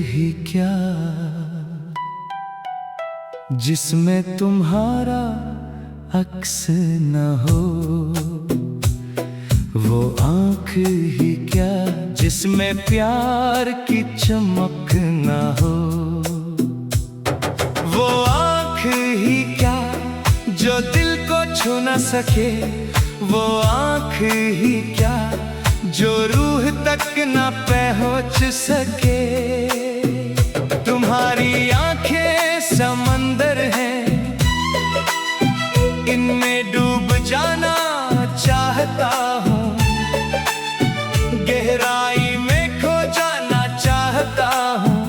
ही क्या जिसमें तुम्हारा अक्स न हो, वो आँख ही क्या जिसमें प्यार की चमक न हो, वो आँख ही क्या जो दिल को छू न सके, वो आँख ही क्या जो रूह तक न पहुँच सके। तुम्हारी आँखें समंदर हैं, इनमें डूब जाना चाहता हूँ, गहराई में खो जाना चाहता हूँ,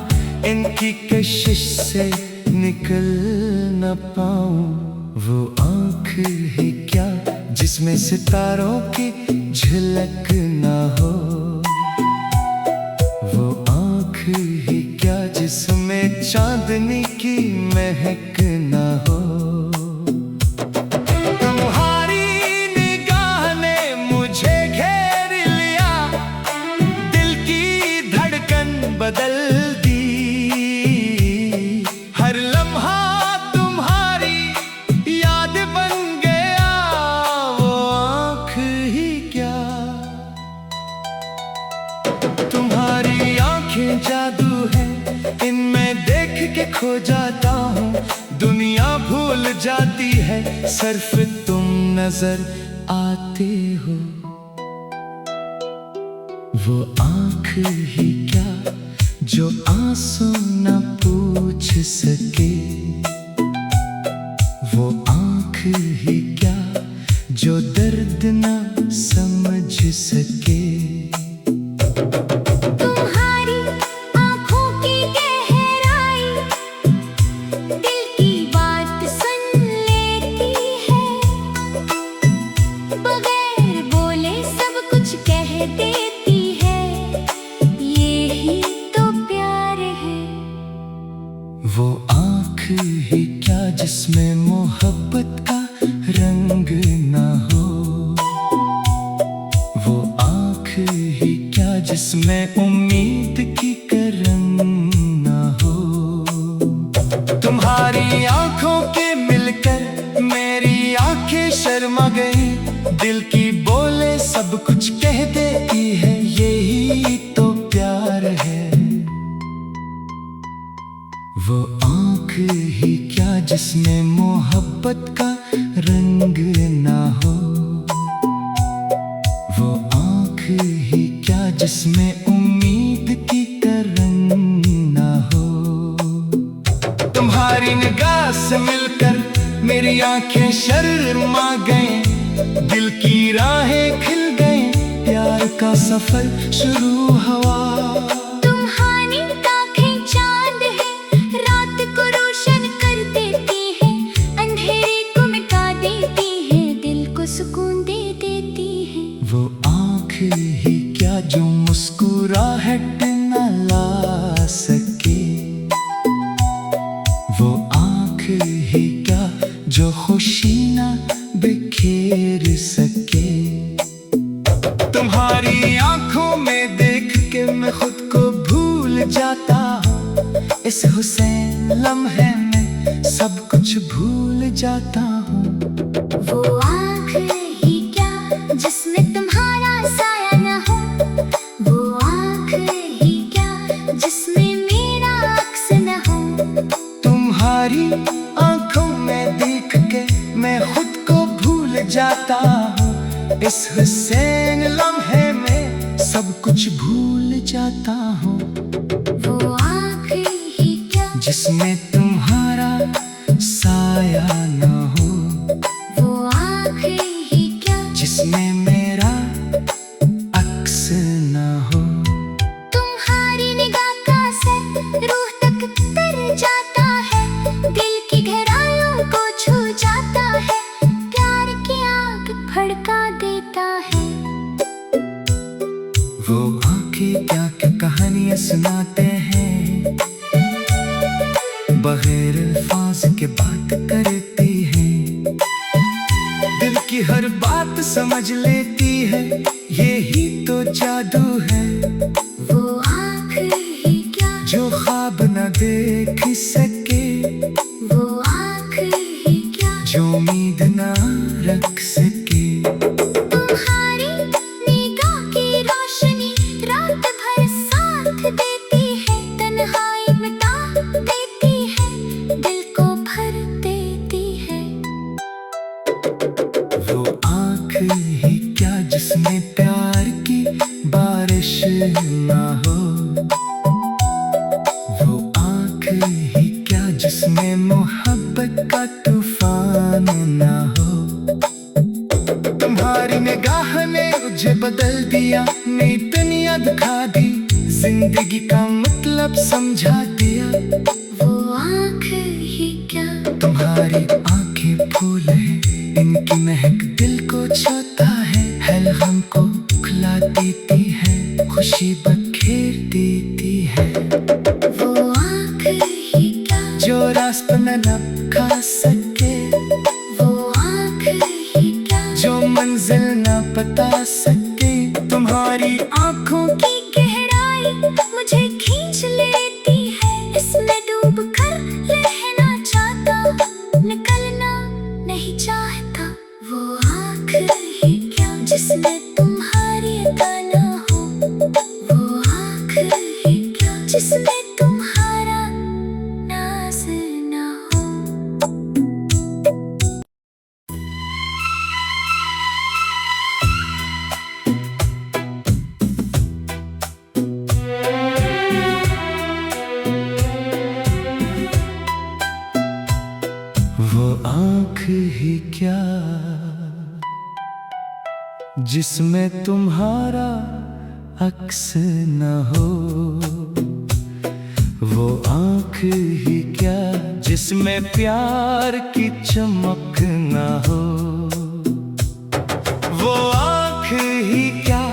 इनकी कशिश से निकल न पाऊँ। वो आँख ही क्या जिसमें सितारों की झलक न हो, वो आँख ही क्या जिसमें चांदनी की महक न हो। तुम्हारी निगाह ने मुझे घेर लिया, दिल की धड़कन बदल दी, हर लम्हा तुम्हारी याद बन गया। वो आँख ही क्या, तुम्हारी आँखें जादू है, इनमें देख के खो जाता हूँ, दुनिया भूल जाती है सिर्फ तुम नजर आते हो। वो आँख ही क्या जो आंसू न पूछ सके, वो आँख ही क्या जो दर्द न समझ सके। वो आँख ही क्या जिसमें मोहब्बत का रंग न हो, वो आँख ही क्या जिसमें उम्मीद की करन न हो। तुम्हारी आँखों के मिलकर मेरी आँखें शर्मा गई, दिल की बोले सब कुछ कह देती है, यही तो प्यार है। वो आँख ही क्या जिसमें मोहब्बत का रंग न हो, वो आँख ही क्या जिसमें उम्मीद की तरंग न हो। तुम्हारी निगाह से मिलकर मेरी आँखें शर्मा गईं, दिल की राहें खिल गईं, प्यार का सफर शुरू हुआ। वो आँख ही क्या जो मुस्कुराहट न ला सके, वो आँख ही क्या जो खुशी न बिखेर सके। तुम्हारी आँखों में देख के मैं खुद को भूल जाता हूँ, इस हुसैन लम्हे में सब कुछ भूल जाता हूँ। वो आँख ही क्या जिसमें तुम्हारा साया न हो, वो आँख ही क्या जिसमें मेरा अक्स न हो। तुम्हारी आँखों में देख के मैं खुद को भूल जाता हूँ, इस हुसैन लम्हे में सब कुछ भूल जाता हूँ। वो आँख ही क्या जिसमें तुम्हारा साया न हो, वो आँख ही क्या जिसमें मेरा अक्स न हो। तुम्हारी निगाह का असर रूह तक तर जाता है, दिल की गहराइयों को छू जाता है, प्यार की आग भड़का देता है। वो आँखें क्या क्या कहानियाँ सुनाते हैं, बगैर अल्फाज के बात करती है, दिल की हर बात समझ लेती है, यही तो जादू है। वो आँख ही क्या जो देख सके, वो आँख ही क्या जो उम्मीद ना रख सके। तुम्हारी निगाह की रोशनी रात भर साथ देती है, तन्हाई मिटा देती है, दिल को भर देती है। वो आँख ही क्या जिसमें प्यार की बारिश ना हो, वो आँख ही क्या जिसमें मोहब्बत का तूफान ना हो। तुम्हारी निगाह ने मुझे बदल दिया, नई दुनिया दिखा दी, जिंदगी का मतलब समझा दिया। वो आँख ही क्या तुम्हारी आंखें फूल है, इनकी महक दिल को छूता है, हल को खुला देती है, खुशी बखेर देती है। वो आँख ही क्या जो रास्ता न खा सके, वो आँख ही क्या जो मंजिल न बता सके। तुम्हारी आंखों की गहराई मुझे खींच लेती है, इसमें डूब कर रहना चाहता, निकलना नहीं चाहता। वो आँख ही क्या जिसमें तुम्हारी अदा ना हो, वो आँख ही क्या जिसमें तुम्हारा नाज ना हो। वो आँख ही क्या जिसमें तुम्हारा अक्स न हो, वो आँख ही क्या जिसमें प्यार की चमक न हो। वो आँख ही क्या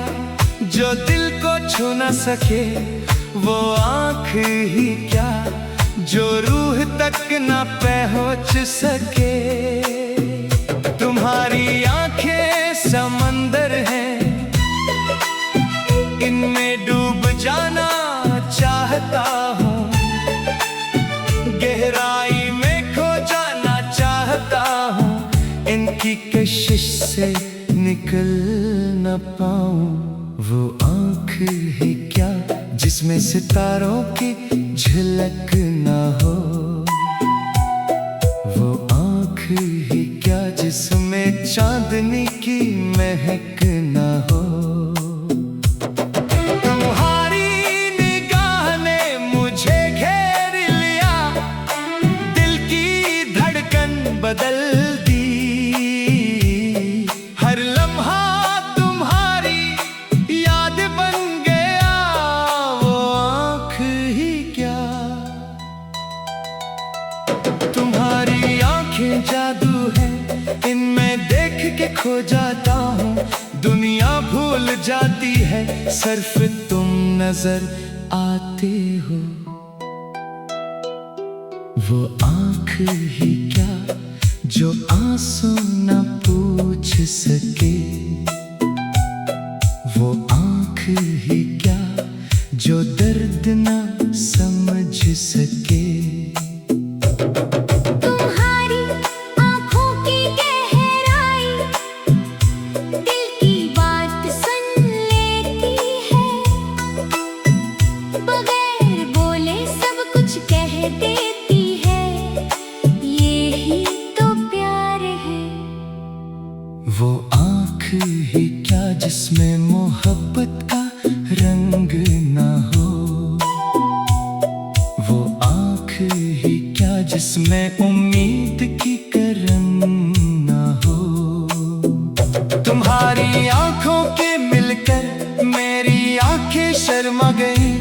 जो दिल को छू न सके, वो आँख ही क्या जो रूह तक न पहुँच सके। तुम्हारी आंखें समंदर हैं, इनमें डूब जाना चाहता हूँ, गहराई में खो जाना चाहता हूँ, इनकी कशिश से निकल न पाऊँ। वो आँख ही क्या जिसमें सितारों की झलक ना हो, वो आँख ही क्या जिसमें चांदनी की महक ना हो। तुम्हारी निगाह ने मुझे घेर लिया, दिल की धड़कन बदल दी, हर लम्हा तुम्हारी याद बन गया। वो आँख ही क्या तुम्हारी आंखें जादू है, इनमें देख के खो जाता हूँ, दुनिया भूल जाती है, सिर्फ तुम नजर आते हो। वो आँख ही क्या जो आंसू न पूछ सके, वो आँख ही क्या जो दर्द न समझ सके। तुम्हारी आँखों की गहराई दिल की बात सुन लेती है, बगैर बोले सब कुछ कह देती है, यही तो प्यार है। वो आँख ही क्या जिसमें मोहब्बत का रंग ना हो, वो आँख ही क्या जिसमें उम्मीद की करन ना हो। तुम्हारी आंखों के मिलकर मेरी आंखें शर्मा गई,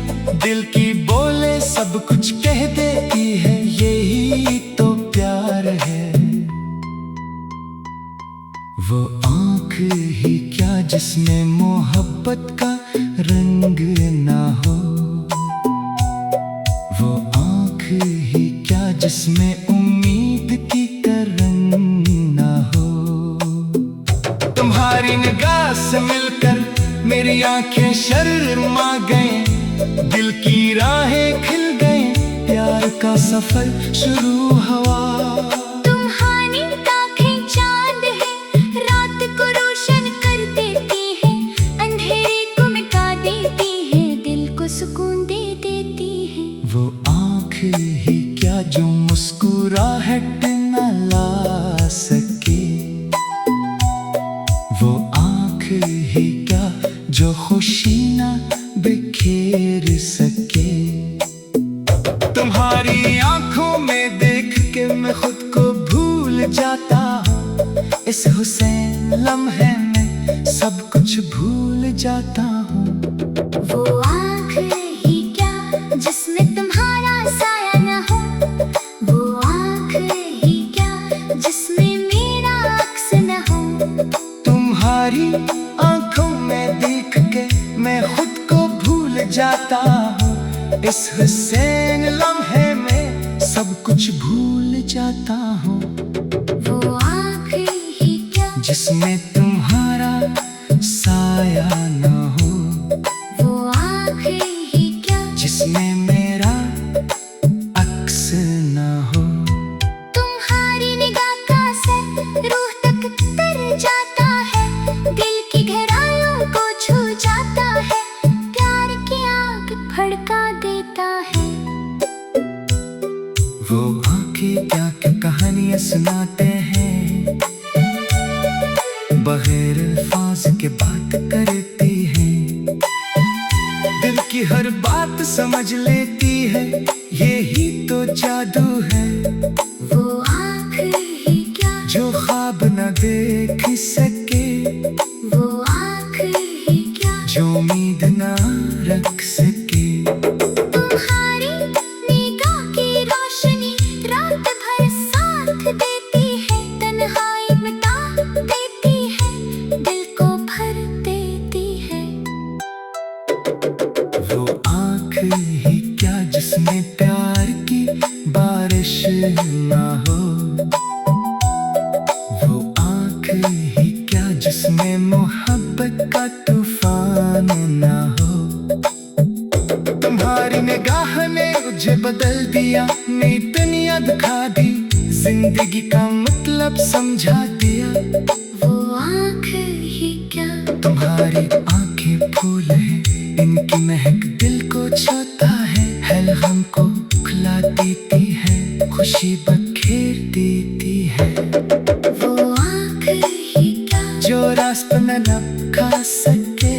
दिल की बोले सब कुछ कह देती है, यही तो प्यार है। वो आँख ही क्या जिसमें मोहब्बत का रंग ना हो, वो आँख ही क्या जिसमें उम्मीद की तरंग ना हो। तुम्हारी निगाह से मिलकर मेरी आंखें शर्मा गईं, दिल की राहें खिल गईं, प्यार का सफर शुरू हुआ। तुम्हारी आँखें चांद है, रात को रोशन कर देती है, अंधेरे को मिटा देती है, दिल को सुकून दे देती है। वो आँख ही क्या जो मुस्कुराहट न ला सके, वो आँख ही क्या जो खुशी न बिखेर सके। तुम्हारी आंखों में देख के मैं खुद को भूल जाता हूँ, इस हुसैन लम्हे में सब कुछ भूल जाता हूँ। वो आँख ही क्या जिसमें तुम्हारा साया न हो, वो आँख ही क्या जिसमें मेरा अक्स न हो। तुम्हारी आंखों में देख के मैं खुद को भूल जाता हूँ, इस हुसैन लम्हे में सब कुछ भूल जाता हूँ। वो आँख ही क्या जिसमें तुम्हारा साया न हो, वो आँख ही क्या जिसमें मेरा अक्स न हो। तुम्हारी निगाह का असर रूह तक तर जाता है, दिल की गहराइयों को छू जाता है, प्यार की आग भड़का देता है। वो आंखें क्या क्या कहानियां सुनाते हैं, बगैर अल्फाज के बात करती हैं, दिल की हर बात समझ लेती है, यही तो जादू है। वो आँख ही क्या जो ख्वाब न देख सके, वो आँख ही क्या जो उम्मीद न रख सके। तुम्हारी निगाह की रोशनी रात भर साथ देती है, तन्हाई मिटा देती है, दिल को भर देती है। वो आँख ही क्या जिसमें प्यार की बारिश ना हो, वो आँख ही क्या जिसमें मोहब्बत का तूफान ना हो। तुम्हारी निगाह ने मुझे बदल दिया, नई दुनिया दिखा दी, जिंदगी का मतलब समझा दिया। वो आँख ही क्या तुम्हारी आंखें फूल है, इनकी महक दिल को छूता है गम को खिला देती है, खुशी बखेर देती है। वो आँख ही क्या जो रास्ता न खा सके,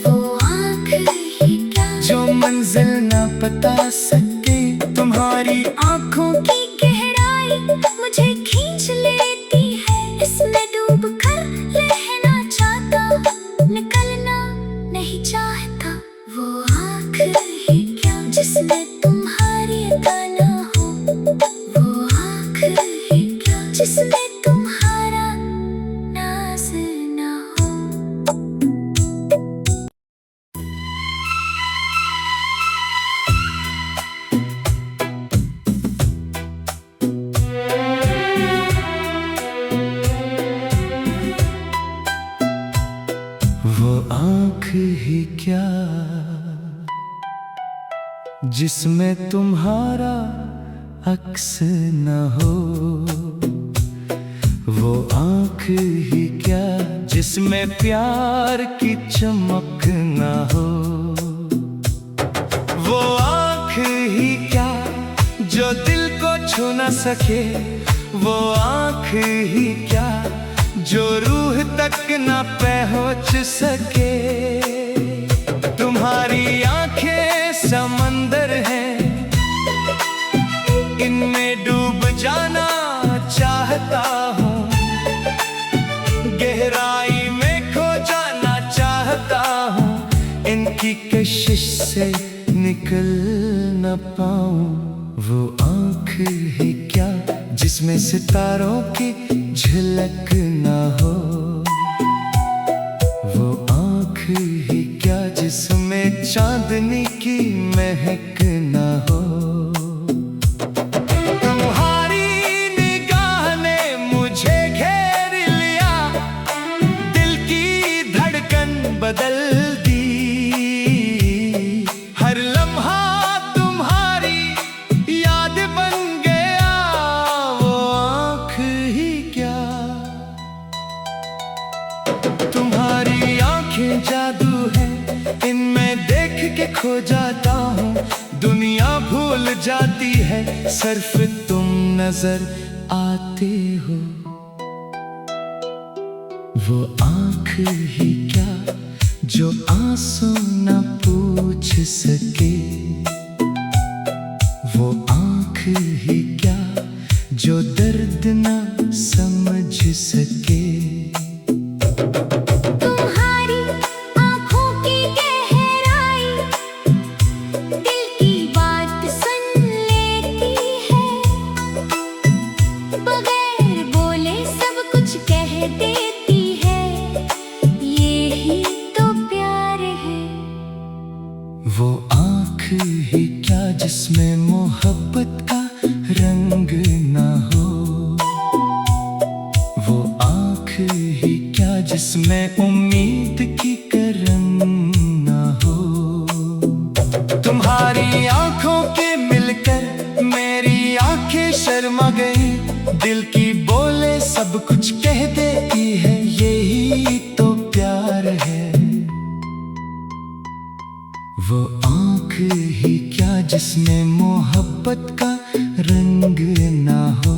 वो आँख ही क्या जो मंजिल न बता सके। तुम्हारी आंखों की गहराई मुझे खींच लेती है, इसमें डूब कर रहना चाहता हूँ, निकलना नहीं चाहता। वो आँख ही क्या जिसमें तुम्हारी अदा ना हो, वो आँख ही क्या जिसमें तुम्हारा नाज ना हो। वो आँख ही क्या जिसमें तुम्हारा अक्स न हो, वो आँख ही क्या जिसमें प्यार की चमक न हो, वो आँख ही क्या जो दिल को छू न सके, वो आँख ही क्या जो रूह तक न पहुँच सके। तुम्हारी आंखें समंदर हैं, इनमें डूब जाना चाहता हूँ, गहराई में खो जाना चाहता हूँ, इनकी कशिश से निकल न पाऊँ। वो आँख ही क्या जिसमें सितारों की झलक न हो, वो आँख ही क्या जिसमें चांदनी की महक न हो। तुम्हारी निगाह ने मुझे घेर लिया, दिल की धड़कन बदल दी, हर लम्हा तुम्हारी याद भूल जाती है, सिर्फ तुम नजर आते हो। वो आँख ही क्या जो आंसू न पूछ सके, वो आँख ही क्या जो दर्द न समझ सके। तुम्हारी आँखों की गहराई दिल की बात सुन लेती है, बगैर बोले सब कुछ कह देती है, यही तो प्यार है। वो आँख ही क्या जिसमें मोहब्बत का रंग ना हो, वो आँख ही क्या जिसमें उम्मीद की करन ना हो। तुम्हारी आँखों के मिलकर मेरी आँखें शर्मा गई, दिल की बोले सब कुछ कह देती है, यही तो प्यार है। वो आँख ही क्या जिसमें मोहब्बत का रंग ना हो,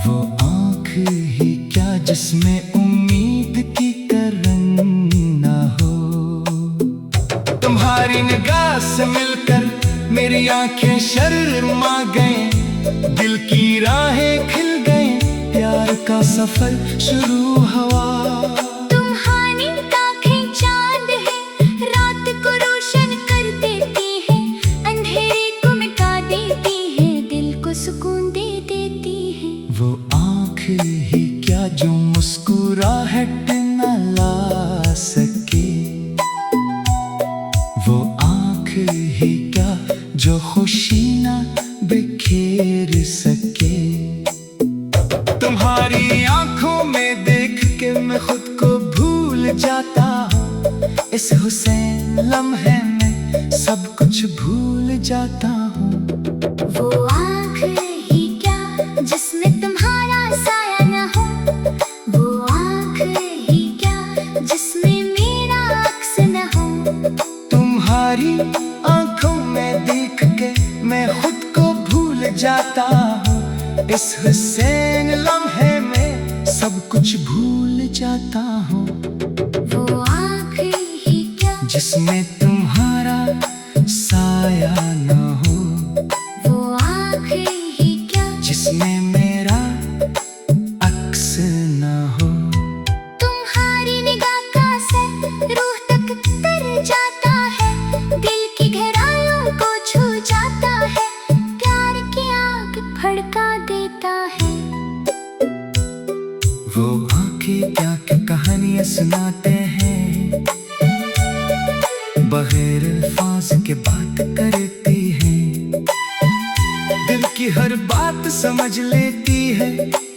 वो आँख ही क्या जिसमें उम्मीद की करन ना हो। तुम्हारी निगाह से मिलकर मेरी आँखें शर्मा गईं, दिल की राहें खिल गईं, प्यार का सफर शुरू हुआ। तुम्हारी आँखें चांद है, रात को रोशन कर देती है, अंधेरे को मिटा देती है, दिल को सुकून दे देती है। वो आँख ही क्या जो मुस्कुराहट न ला सके, वो आँख ही क्या जो खुशी न बिखेर सके। तुम्हारी आँखों में देख के मैं खुद को भूल जाता हूँ, इस हुसैन लम्हे में सब कुछ भूल जाता हूँ। वो आँख ही क्या जिसमें तुम्हारा साया न हो, वो आँख ही क्या जिसमें मेरा अक्स न हो। तुम्हारी आँखों में देख के मैं खुद को भूल जाता हूँ, इस हुसैन लम्हे में सब कुछ भूल जाता हूँ। वो आँख ही क्या जिसमें तुम्हारा साया न हो, वो आँख ही क्या जिसमें मेरा अक्स न हो। तुम्हारी निगाह का असर रूह तक तर जाता है, दिल की गहराइयों को छू जाता है, प्यार की आग भड़का देता है। वो आँखें क्या क्या कहानियाँ सुनाते हैं, बगैर अल्फाज के बात करती है, दिल की हर बात समझ लेती है,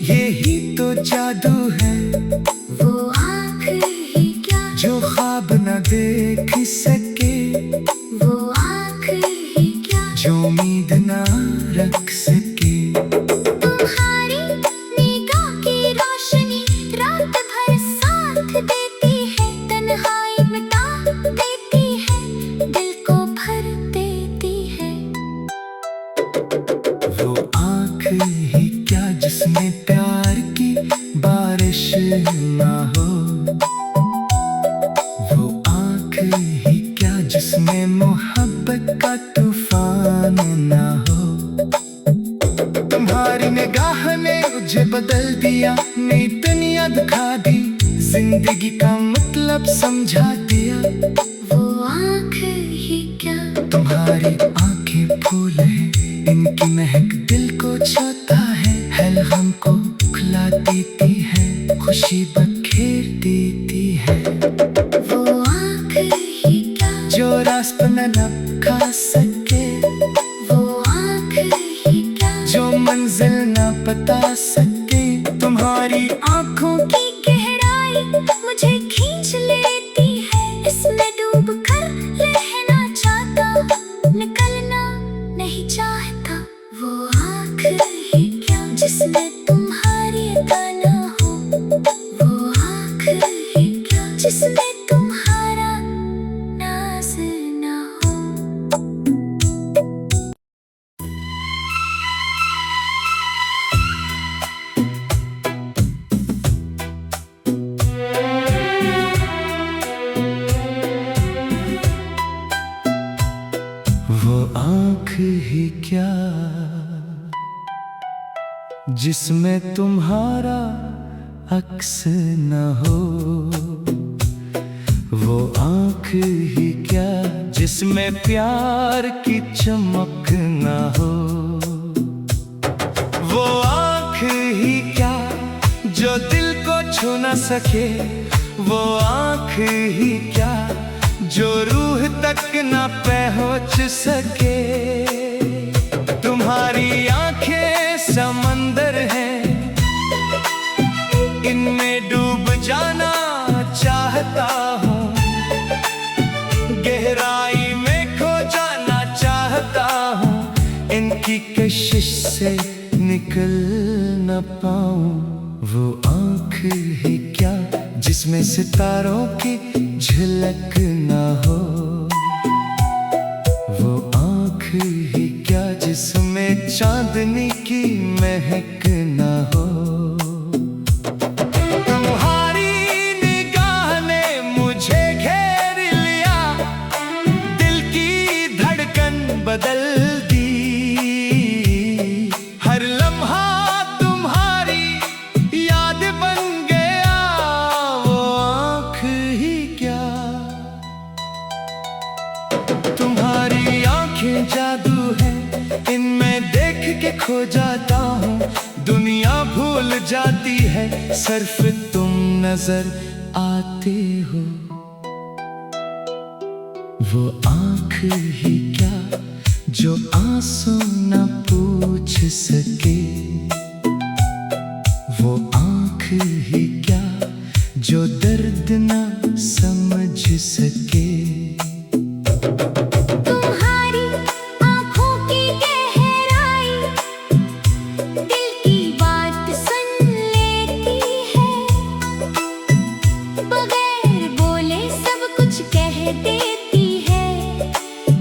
यही तो जादू है। वो आँख ही क्या जो ख्वाब न देख सके, वो आँख ही क्या जो उम्मीद न रख सके। तुम्हारी निगाह की रोशनी रात भर साथ देती है, तन्हाई मिटा देती है, दिल को भर देती है। वो आँख ही क्या जिसमें प्यार की बारिश ना हो, वो आँख ही क्या जिसमें मोहब्बत का तूफान ना हो। तुम्हारी निगाह ने मुझे बदल दिया, नई दुनिया दिखा दी, जिंदगी का मतलब समझा दिया। वो आँख ही क्या तुम्हारी आंखें फूल है, इनकी महक दिल को छूता है, हम को खुला देती है, खुशी बखेर देती है। वो आँख ही क्या जो रास्ता न खा सके, वो आँख ही क्या जो मंजिल न बता सके। तुम्हारी आँखों की गहराई मुझे खींच लेती है, इसमें डूब कर रहना चाहता, निकलना नहीं चाहता। वो आँख ही क्या जिसमें तुम्हारी अदा न हो, वो आँख ही क्या जिसमें तुम्हारा नाज न हो। आँख ही क्या जिसमें तुम्हारा अक्स न हो, वो आँख ही क्या जिसमें प्यार की चमक न हो, वो आँख ही क्या जो दिल को छू न सके, वो आँख ही क्या जो रूह तक न पहुँच सके। तुम्हारी आँखें समंदर हैं, इनमें डूब जाना चाहता हूँ, गहराई में खो जाना चाहता हूँ, इनकी कशिश से निकल न पाऊँ। वो आँख ही क्या जिसमें सितारों की झलक न हो, वो आँख ही क्या जिसमें चांदनी की महक न हो। तुम्हारी निगाह ने मुझे घेर लिया, दिल की धड़कन बदल दी, हर लम्हा तुम्हारी याद बन गया। वो आँख ही क्या तुम्हारी आँखें जादू है, इनमें देख के खो जाता हूँ, दुनिया भूल जाती है सिर्फ तुम नजर आते हो। वो आँख ही क्या जो आंसू न पूछ सके, वो आँख ही क्या जो दर्द न समझ सके। तुम्हारी आँखों की गहराई दिल की बात सुन लेती है, बगैर बोले सब कुछ कह देती है,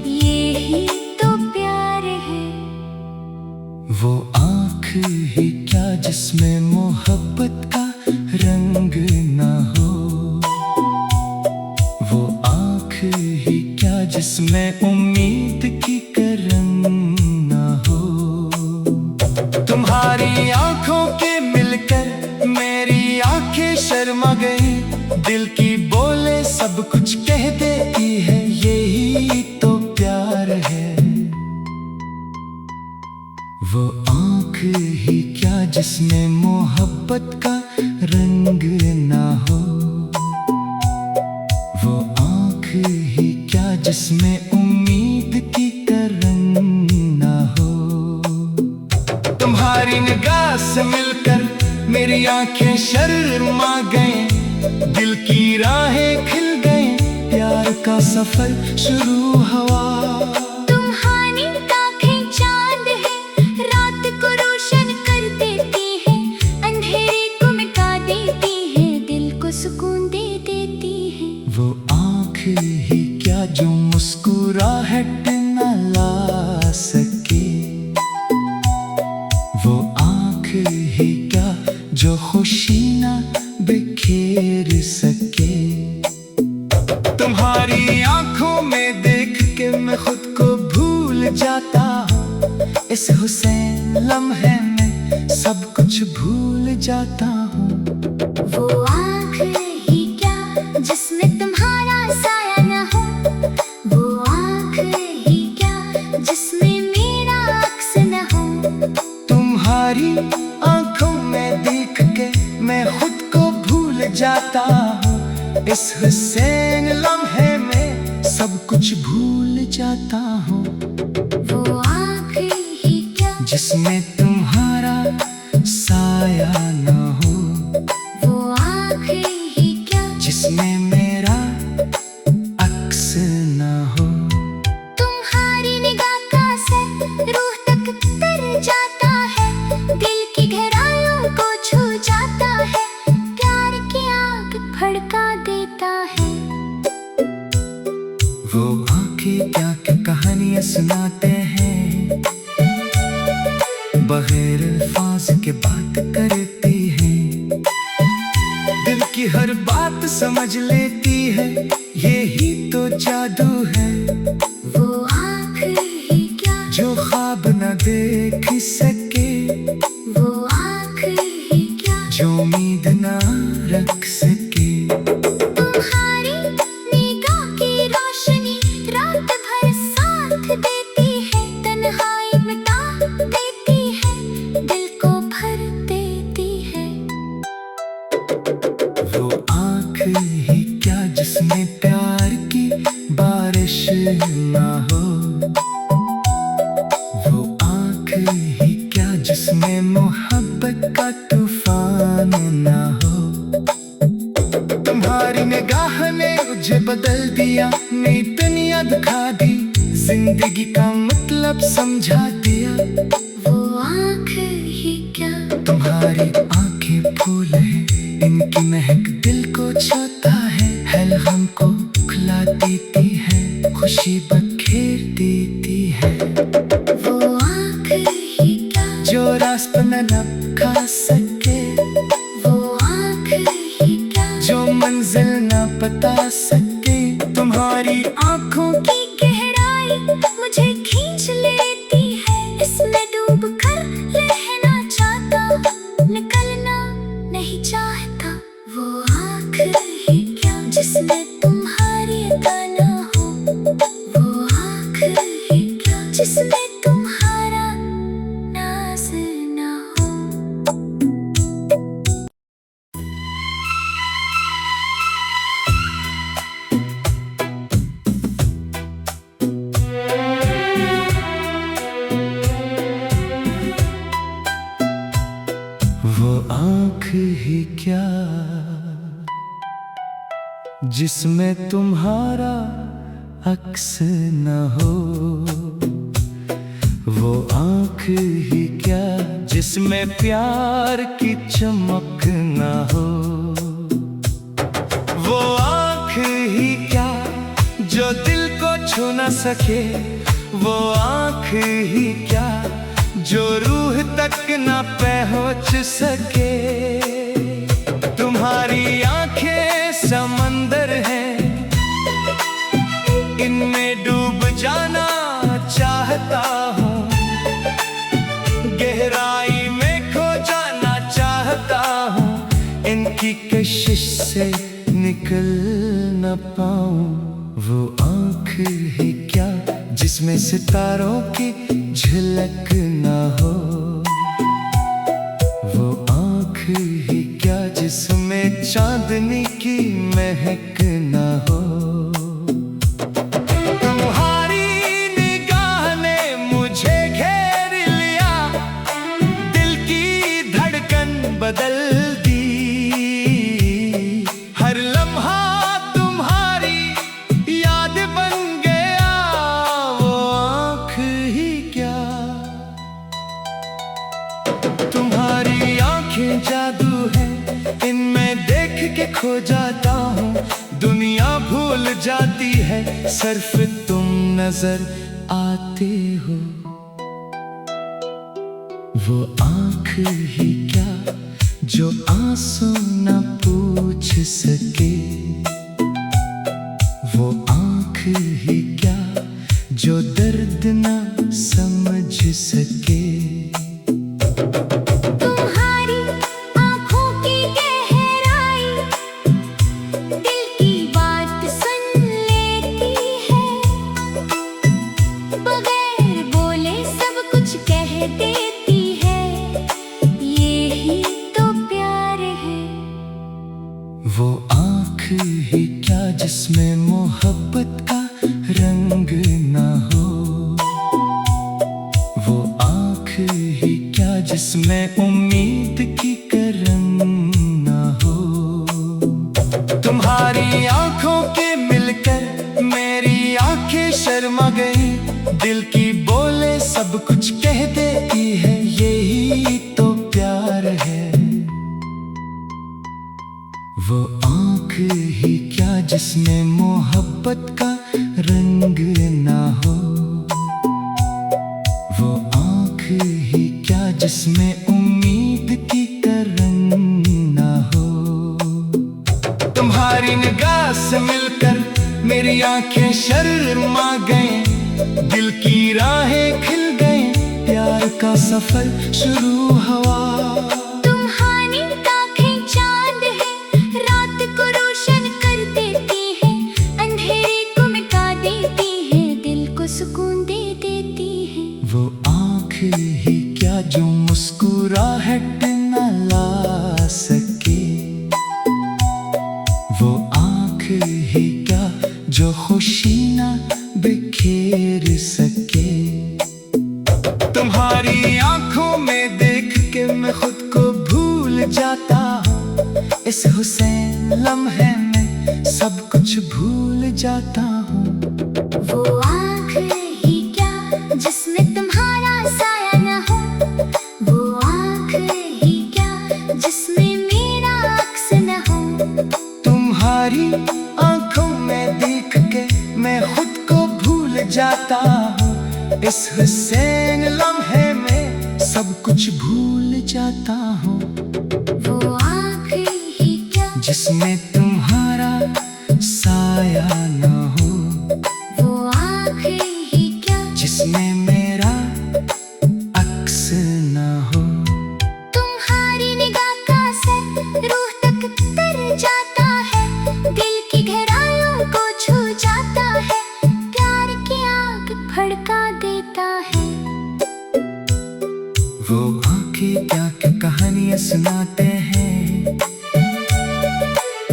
यही तो प्यार है। वो आँख ही क्या जिसमें मोहब्बत का रंग न हो, वो आँख ही क्या जिसमें उम्मीद की करन न हो। तुम्हारी आँखों के मिलकर मेरी आँखें शर्मा गई, दिल की बोले सब कुछ कह देती है, यही तो प्यार है। वो आँख ही क्या जिसमें मोहब्बत का रंग न हो, वो आँख ही क्या जिसमें उम्मीद की करन न हो। तुम्हारी निगाह से मिलकर मेरी आँखें शर्मा गए, दिल की राहें खिल गई, प्यार का सफर शुरू हुआ। तुम्हारी आँखें चांद है, रात को रोशन कर देती है, अंधेरे को मिटा देती है, दिल को सुकून दे देती है। वो आँख ही क्या जो मुस्कुराहट न ला सके, वो आँख ही क्या जो खुशी न बिखेर सके। तुम्हारी आँखों में देख के मैं खुद को भूल जाता हूँ, इस हुसैन लम्हे में सब कुछ भूल जाता हूँ। वो आँख ही क्या जिसमें तुम्हारा साया न हो, वो आँख ही क्या जिसमें मेरा अक्स न हो। तुम्हारी आँखों में देख के मैं खुद को भूल जाता हूँ, इस हुसैन लम्हे में सब कुछ भूल जाता हूँ। वो आँख ही क्या जिसमें तुम्हारा साया न हो, वो आँख ही क्या जिसमें मेरा अक्स न हो। तुम्हारी निगाह का असर रूह तक तर जाता है, दिल की गहराइयों को छू जाता है, प्यार की आग भड़का देता है। वो आँखें क्या क्या कहानियाँ सुनाते हैं, बगैर अल्फाज के बात करती है, दिल की हर बात समझ लेती है, यही तो जादू है। वो आँख ही जो ख्वाब न देख सके, वो आँख ही क्या जो उम्मीद न रख सके। तुम्हारी निगाह की रोशनी रात भर साथ देती है, तन्हाई मिटा देती है, दिल को भर देती है। वो आँख ही क्या जिसमें प्यार की बारिश ना हो, वो आँख ही क्या जिसमें मोहब्बत का तूफान ना हो। तुम्हारी निगाह ने मुझे बदल दिया, नई दुनिया दिखा दी, जिंदगी का मतलब समझा दिया। वो आँख ही क्या तुम्हारी आंखें फूल है, इनकी महक दिल को छूता है, गम को खुला देती है, खुशी बखेर देती है। वो आँख ही क्या जो रास्ता न खा सके, वो आँख ही क्या जो मंजिल न बता सके। तुम्हारी आंखों की गहराई मुझे खींच लेती है, इसमें डूब कर रहना चाहता हूँ, निकलना नहीं चाहता। वो आँख ही क्या जिसमें तुम्हारी अदा ना हो, वो आँख ही क्या जिसमें तुम्हारा नाज ना हो। वो आँख ही क्या जिसमें तुम्हारा अक्स न हो, वो आँख ही क्या जिसमें प्यार की चमक न हो, वो आँख ही क्या जो दिल को छू न सके, वो आँख ही क्या जो रूह तक न पहुँच सके। तुम्हारी आंखें समंदर हैं, इनमें डूब जाना चाहता हूँ, गहराई में खो जाना चाहता हूँ, इनकी कशिश से निकल न पाऊँ। वो आँख ही क्या जिसमें सितारों की झलक ना हो, वो आँख ही क्या जिसमें चांदनी की महक ना हो। तुम्हारी निगाह ने मुझे घेर लिया, दिल की धड़कन बदल दी, हर लम्हा तुम्हारी याद बन गया। वो आँख ही क्या तुम्हारी आंखें जादू है, इनमें देख के खो जाता हूँ, दुनिया भूल जाती है, सिर्फ तुम नजर आते हो। वो आँख ही क्या जो आंसू न पूछ सके, वो आँख ही क्या जो दर्द न समझ सके। तुम्हारी आँखों की गहराई दिल की बात सुन लेती है, बगैर बोले सब कुछ कह देती है, यही तो प्यार है। वो आँख ही क्या जिसमें मोहब्बत का रंग ना हो, वो आँख ही क्या जिसमें उम्मीद की करन ना हो। तुम्हारी आंखों के मिलकर मेरी आंखें शर्मा गई, दिल की बोले सब कुछ कह देती है, यही तो प्यार है। वो आँख ही क्या जिसमें मोहब्बत का रंग ना हो, वो आँख ही क्या जिसमें उम्मीद की करन ना हो। तुम्हारी निगाह से मिलकर मेरी आंखें शर्मा गईं, दिल की राहें खिल का सफर शुरू हुआ। तुम्हारी आँखें चांद है, रात को रोशन कर देती है, अंधेरे को मिटा देती है, दिल को सुकून दे देती है। वो आँख ही क्या जो मुस्कुराहट न ला सके, वो आँख ही क्या जो खुशी न बिखेर सके। तुम्हारी आंखों में देख के मैं खुद को भूल जाता हूँ, इस हुसैन लम्हे में सब कुछ भूल जाता हूँ। वो आँख ही क्या जिसमें तुम्हारा साया न हो, वो आँख ही क्या जिसमें मेरा अक्स न हो। तुम्हारी आंखों में देख के मैं खुद को भूल जाता हूँ, इस हुसैन लम्हे में सब कुछ भूल जाता हूँ। वो आँख ही क्या जिसमें तुम्हारा साया न हो, वो आँख ही क्या जिसमें मेरा अक्स न हो। तुम्हारी निगाह का असर रूह तक तर जाता है, दिल की गहराइयों को छू जाता है, प्यार की आग भड़का देता है। वो आंखें क्या क्या कहानियां सुनाते हैं,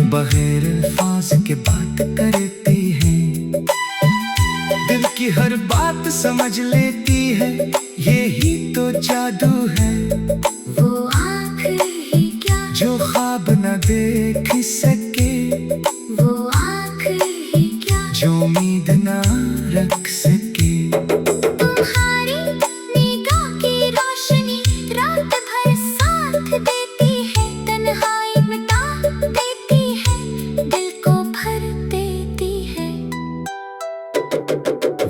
बगैर अल्फाज के बात करती हैं, दिल की हर बात समझ लेती है, यही तो जादू है। वो आँख ही क्या जो ख्वाब न देख सके, वो आँख ही क्या जो उम्मीद न रख सके। तुम्हारी निगाह की रोशनी रात भर साथ देती है, तन्हाई मिटा देती है, दिल को भर देती है।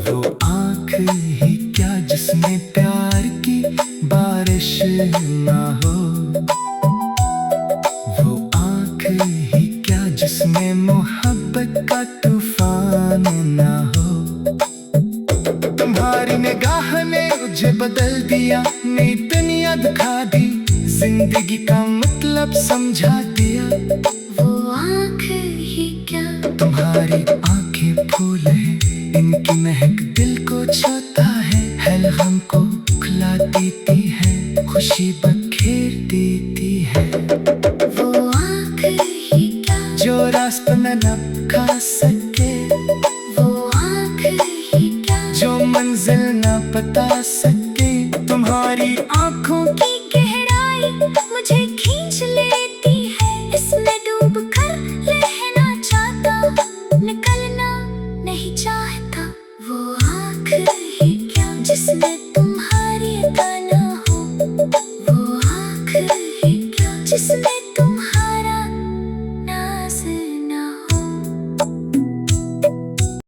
वो आँख ही क्या जिसमें प्यार की बारिश ना हो, वो आँख ही क्या जिसमें मोहब्बत का तूफान ना हो। तुम्हारी निगाह ने मुझे बदल दिया, नई दुनिया दिखा दी, जिंदगी का मतलब समझा दिया। वो आँख ही क्या तुम्हारी आंखें फूल है, इनकी महक दिल को छूता है, गम को खुला देती है, खुशी बखेर देती है। वो आँख ही क्या जो रास्ता न खा सके, वो आँख ही क्या जो मंजिल न बता सके। तुम्हारी आंखों की की गहराई मुझे खींच लेती है, इसमें डूब कर रहना चाहता, निकलना नहीं चाहता। वो आँख ही क्या जिसमें तुम्हारी अदा न हो, वो आँख ही क्या जिसमें तुम